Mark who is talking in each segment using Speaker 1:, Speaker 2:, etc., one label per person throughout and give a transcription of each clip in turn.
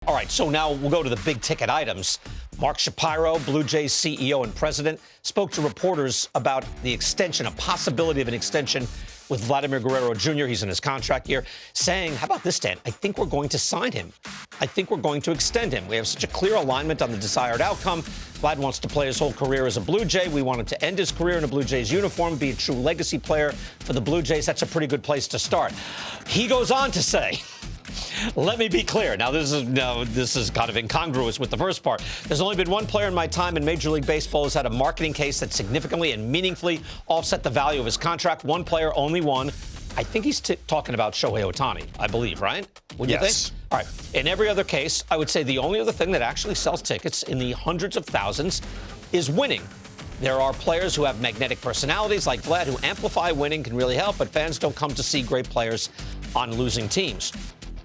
Speaker 1: All right, so now we'll go to the big ticket items. Mark Shapiro, Blue Jays CEO and president, spoke to reporters about the extension, a possibility of an extension with Vladimir Guerrero Jr. He's in his contract year, saying, how about this, Dan? I think we're going to sign him. I think we're going to extend him. We have such a clear alignment on the desired outcome. Vlad wants to play his whole career as a Blue Jay. We want him to end his career in a Blue Jays uniform, be a true legacy player for the Blue Jays. That's a pretty good place to start. He goes on to say, let me be clear. Now, this is kind of incongruous with the first part. There's only been one player in my time in Major League Baseball who's had a marketing case that significantly and meaningfully offset the value of his contract. One player, only one. I think he's talking about Shohei Ohtani, I believe, right? Would you think? All right. In every other case, I would say the only other thing that actually sells tickets in the hundreds of thousands is winning. There are players who have magnetic personalities like Vlad who amplify winning, can really help, but fans don't come to see great players on losing teams.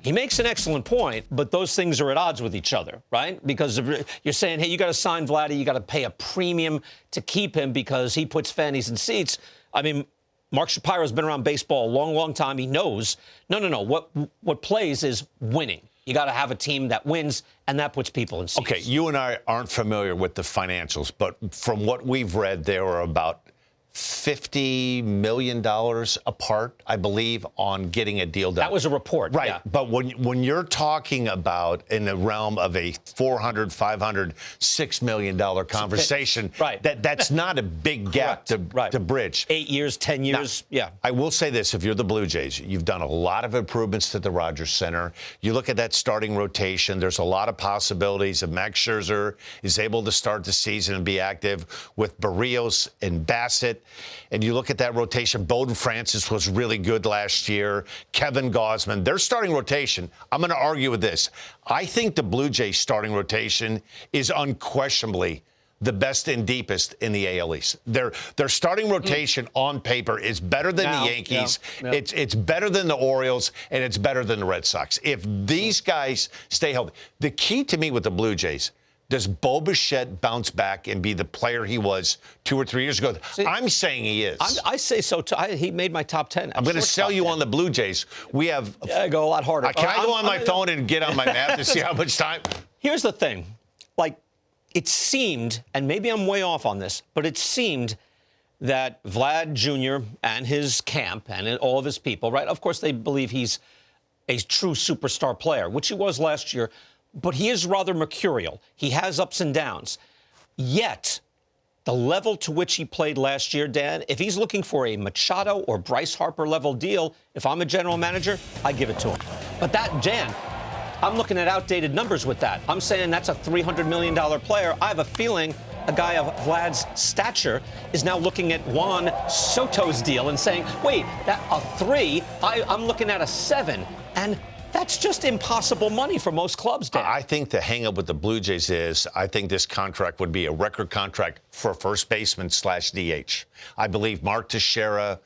Speaker 1: He makes an excellent point, but those things are at odds with each other, right? Because you're saying, hey, you got to sign Vladdy, you got to pay a premium to keep him because he puts fannies in seats. I mean, Mark Shapiro's been around baseball a long, long time. He knows, no. What plays is winning. You got to have a team that wins, and that puts people in seats.
Speaker 2: Okay, you and I aren't familiar with the financials, but from what we've read, there are about $50 million apart, I believe, on getting a deal done.
Speaker 1: That was a report.
Speaker 2: Right.
Speaker 1: Yeah.
Speaker 2: But when you're talking about in the realm of a $400, $500, $6 million conversation,
Speaker 1: right.
Speaker 2: that's not a big gap to bridge.
Speaker 1: 8 years, 10 years,
Speaker 2: now,
Speaker 1: yeah.
Speaker 2: I will say this, if you're the Blue Jays, you've done a lot of improvements to the Rogers Center. You look at that starting rotation, there's a lot of possibilities of Max Scherzer is able to start the season and be active with Barrios and Bassett. And you look at that rotation, Bowden Francis was really good last year. Kevin Gausman, their starting rotation, I'm going to argue with this. I think the Blue Jays starting rotation is unquestionably the best and deepest in the AL East. Their starting rotation on paper is better than the Yankees.
Speaker 1: Yeah.
Speaker 2: It's better than the Orioles, and it's better than the Red Sox. If these guys stay healthy, the key to me with the Blue Jays, does Bo Bichette bounce back and be the player he was 2 or 3 years ago? See, I'm saying he is.
Speaker 1: I say so, too. He made my top 10.
Speaker 2: I'm going to sell you on the Blue Jays. We have...
Speaker 1: I go a lot harder.
Speaker 2: Can I go on my phone and get on my map to see how much time?
Speaker 1: Here's the thing. Like, it seemed, and maybe I'm way off on this, but it seemed that Vlad Jr. and his camp and all of his people, right, of course they believe he's a true superstar player, which he was last year, but he is rather mercurial. He has ups and downs. Yet, the level to which he played last year, Dan, if he's looking for a Machado or Bryce Harper level deal, if I'm a general manager, I give it to him. But that, Dan, I'm looking at outdated numbers with that. I'm saying that's a $300 million player. I have a feeling a guy of Vlad's stature is now looking at Juan Soto's deal and saying, wait, that a 3, I'm looking at a 7. And that's just impossible money for most clubs, Dan.
Speaker 2: I think the hang-up with the Blue Jays is I think this contract would be a record contract for first baseman / DH. I believe Mark Teixeira,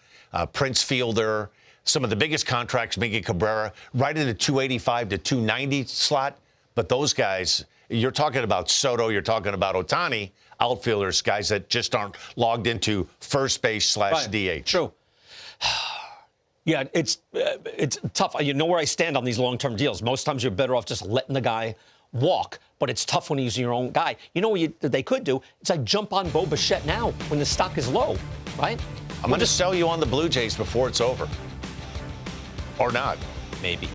Speaker 2: Prince Fielder, some of the biggest contracts, Miggy Cabrera, right in the 285 to 290 slot. But those guys, you're talking about Soto, you're talking about Ohtani, outfielders, guys that just aren't logged into first base / DH.
Speaker 1: True. Yeah, it's tough. You know where I stand on these long-term deals. Most times you're better off just letting the guy walk, but it's tough when he's your own guy. You know what they could do? It's like jump on Bo Bichette now when the stock is low, right?
Speaker 2: I'm going to sell you on the Blue Jays before it's over. Or not.
Speaker 1: Maybe.